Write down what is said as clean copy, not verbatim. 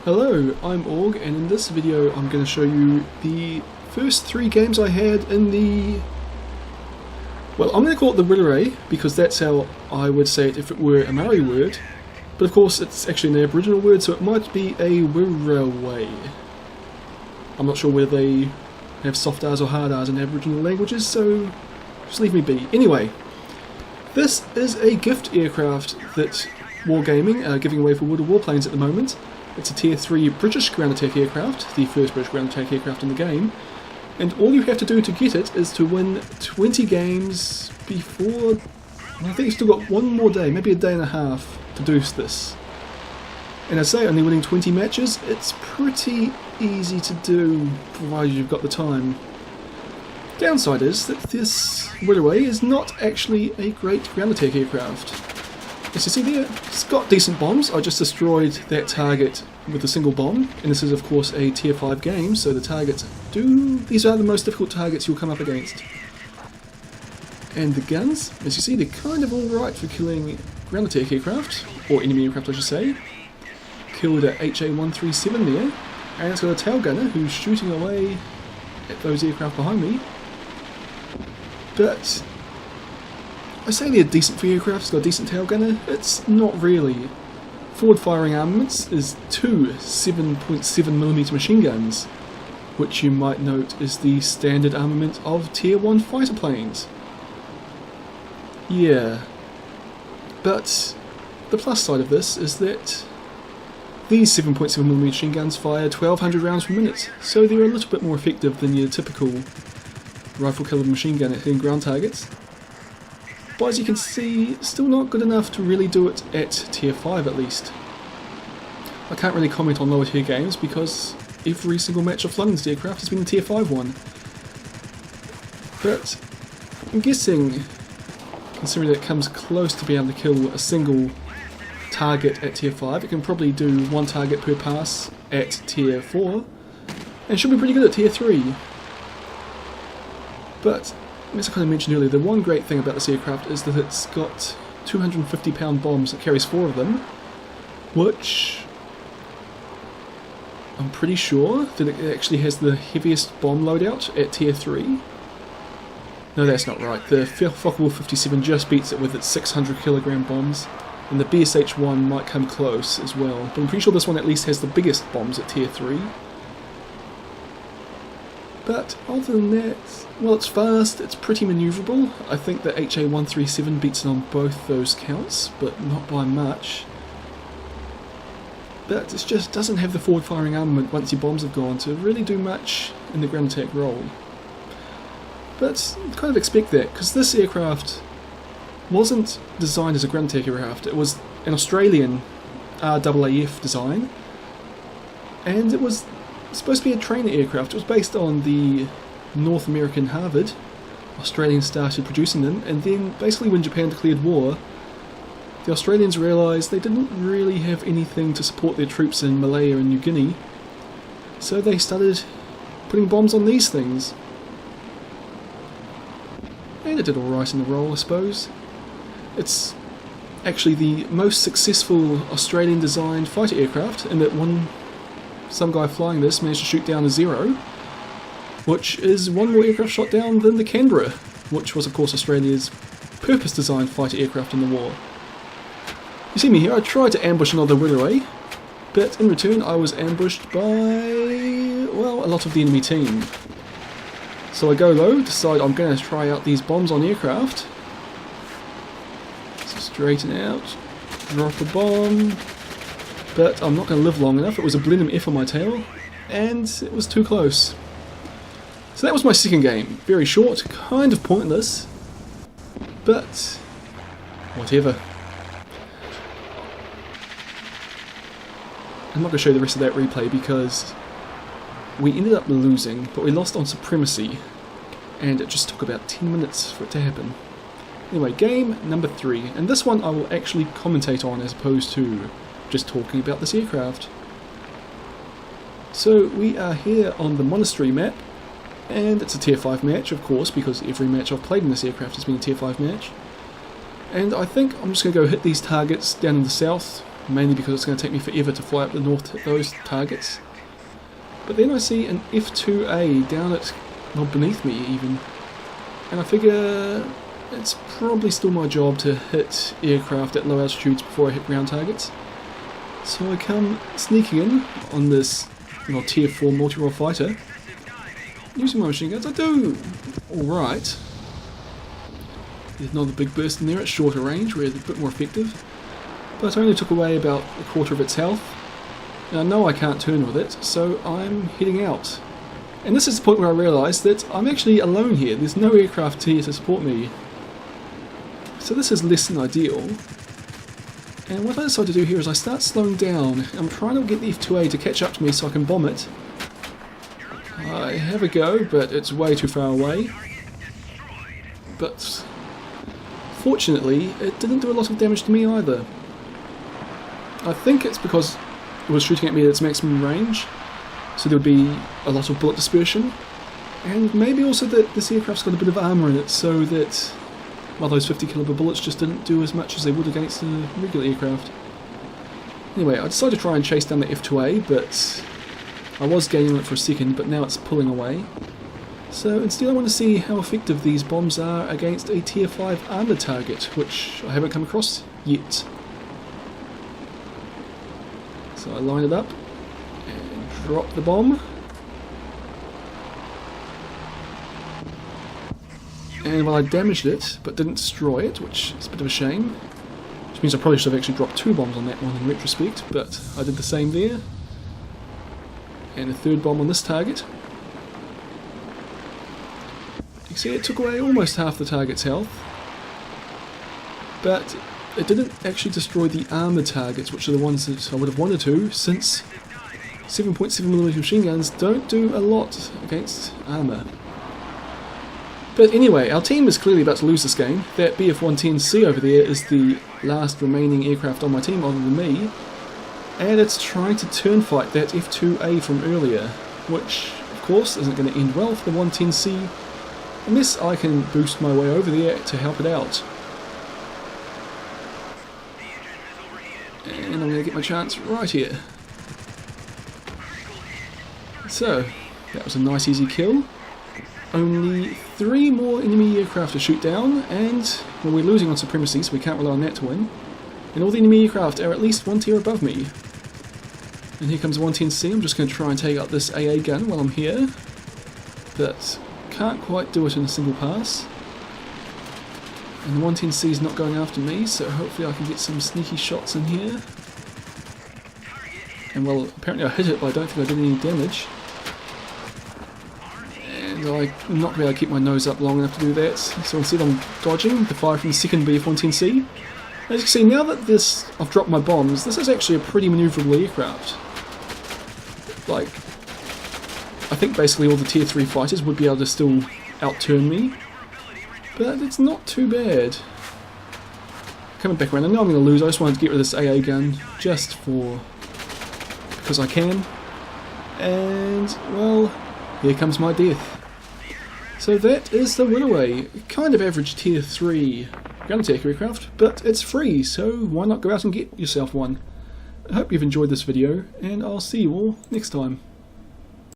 Hello, I'm Org, and in this video I'm going to show you the first 3 games I had in the... well, I'm going to call it the Wirraway, because that's how I would say it if it were a Maori word. But of course it's actually an Aboriginal word, so it might be a Wirraway. I'm not sure whether they have soft R's or hard R's in Aboriginal languages, so just leave me be. Anyway, this is a gift aircraft that Wargaming are giving away for Warplanes at the moment. It's a Tier 3 British ground attack aircraft, the first British ground attack aircraft in the game, and all you have to do to get it is to win 20 games before... I think you've still got one more day, maybe a day and a half to do this. And I say only winning 20 matches, it's pretty easy to do, provided you've got the time. Downside is that this Wirraway is not actually a great ground attack aircraft. As you see there, it's got decent bombs. I just destroyed that target with a single bomb, and this is of course a Tier 5 game, so the targets these are the most difficult targets you'll come up against. And the guns, as you see, they're kind of alright for killing ground attack aircraft, or enemy aircraft I should say. Killed a HA-137 there, and it's got a tail gunner who's shooting away at those aircraft behind me. But I say they're decent for aircraft, it's got a decent tail gunner, it's not really. Forward firing armaments is 2 7.7mm machine guns, which you might note is the standard armament of Tier 1 fighter planes. Yeah, but the plus side of this is that these 7.7mm machine guns fire 1200 rounds per minute, so they're a little bit more effective than your typical rifle caliber machine gun at hitting ground targets. But as you can see, still not good enough to really do it at Tier 5 at least. I can't really comment on lower tier games because every single match I've flown in this aircraft has been a Tier 5 one. But I'm guessing, considering that it comes close to being able to kill a single target at Tier 5, it can probably do 1 target per pass at Tier 4, and should be pretty good at Tier 3. But as I kind of mentioned earlier, the one great thing about this aircraft is that it's got 250-pound bombs. It carries 4 of them, which I'm pretty sure that it actually has the heaviest bomb loadout at Tier 3. No, that's not right. The Focke-Wulf 57 just beats it with its 600kg bombs, and the BSH-1 might come close as well. But I'm pretty sure this one at least has the biggest bombs at Tier 3. But other than that, well, it's fast, it's pretty manoeuvrable. I think the HA-137 beats it on both those counts, but not by much. But it just doesn't have the forward firing armament once your bombs have gone to really do much in the ground attack role. But you kind of expect that, because this aircraft wasn't designed as a ground attack aircraft. It was an Australian RAAF design, and it was supposed to be a trainer aircraft. It was based on the North American Harvard. Australians started producing them, and then basically when Japan declared war, the Australians realised they didn't really have anything to support their troops in Malaya and New Guinea, so they started putting bombs on these things. And it did alright in the role, I suppose. It's actually the most successful Australian designed fighter aircraft, in that some guy flying this managed to shoot down a Zero, which is one more aircraft shot down than the Canberra, which was of course Australia's purpose-designed fighter aircraft in the war. You see me here, I tried to ambush another Wirraway, but in return I was ambushed by, well, a lot of the enemy team. So I go low, decide I'm going to try out these bombs on aircraft. So straighten out, drop a bomb. But I'm not going to live long enough. It was a Blenheim F on my tail, and it was too close. So that was my second game. Very short, kind of pointless, but whatever. I'm not going to show you the rest of that replay because we ended up losing, but we lost on supremacy, and it just took about 10 minutes for it to happen. Anyway, game number 3, and this one I will actually commentate on as opposed to just talking about this aircraft. So we are here on the Monastery map, and it's a Tier 5 match of course, because every match I've played in this aircraft has been a Tier 5 match. And I think I'm just going to go hit these targets down in the south, mainly because it's going to take me forever to fly up the north to hit those targets. But then I see an F2A down at, well, beneath me even, and I figure it's probably still my job to hit aircraft at low altitudes before I hit ground targets. So I come sneaking in on this, well, tier 4 multi-role fighter, using my machine guns. I do alright. There's another big burst in there at shorter range where it's a bit more effective, but I only took away about a quarter of its health. And I know I can't turn with it, so I'm heading out. And this is the point where I realise that I'm actually alone here. There's no aircraft here to support me. So this is less than ideal. And what I decide to do here is I start slowing down. I'm trying to get the F2A to catch up to me so I can bomb it. I have a go, but it's way too far away. But fortunately, it didn't do a lot of damage to me either. I think it's because it was shooting at me at its maximum range, so there would be a lot of bullet dispersion. And maybe also that this aircraft's got a bit of armour in it, so that, well, those 50 caliber bullets just didn't do as much as they would against a regular aircraft. Anyway, I decided to try and chase down the F2A, but I was gaining on it for a second, but now it's pulling away. So instead I want to see how effective these bombs are against a tier 5 armoured target, which I haven't come across yet. So I line it up and drop the bomb. And while I damaged it, but didn't destroy it, which is a bit of a shame, which means I probably should have actually dropped 2 bombs on that one in retrospect, but I did the same there. And a third bomb on this target. You can see it took away almost half the target's health, but it didn't actually destroy the armoured targets, which are the ones that I would have wanted to, since 7.7mm machine guns don't do a lot against armour. But anyway, our team is clearly about to lose this game. That Bf-110C over there is the last remaining aircraft on my team other than me, and it's trying to turn fight that F2A from earlier, which of course isn't going to end well for the 110C unless I can boost my way over there to help it out. And I'm going to get my chance right here. So, that was a nice easy kill. Only 3 more enemy aircraft to shoot down, and well, we're losing on supremacy, so we can't rely on that to win. And all the enemy aircraft are at least 1 tier above me. And here comes 110C. I'm just going to try and take out this AA gun while I'm here, but can't quite do it in a single pass. And the 110C is not going after me, so hopefully I can get some sneaky shots in here. And well, apparently I hit it, but I don't think I did any damage. And I'm not going to be able to keep my nose up long enough to do that, so instead I'm dodging the fire from the second Bf-110C. As you can see, now that I've dropped my bombs, this is actually a pretty manoeuvrable aircraft. Like, I think basically all the tier 3 fighters would be able to still outturn me, but it's not too bad. Coming back around, I know I'm going to lose. I just wanted to get rid of this AA gun just because I can, and well, here comes my death. So that is the Wirraway, kind of average tier 3 ground attack aircraft, but it's free, so why not go out and get yourself one. I hope you've enjoyed this video, and I'll see you all next time.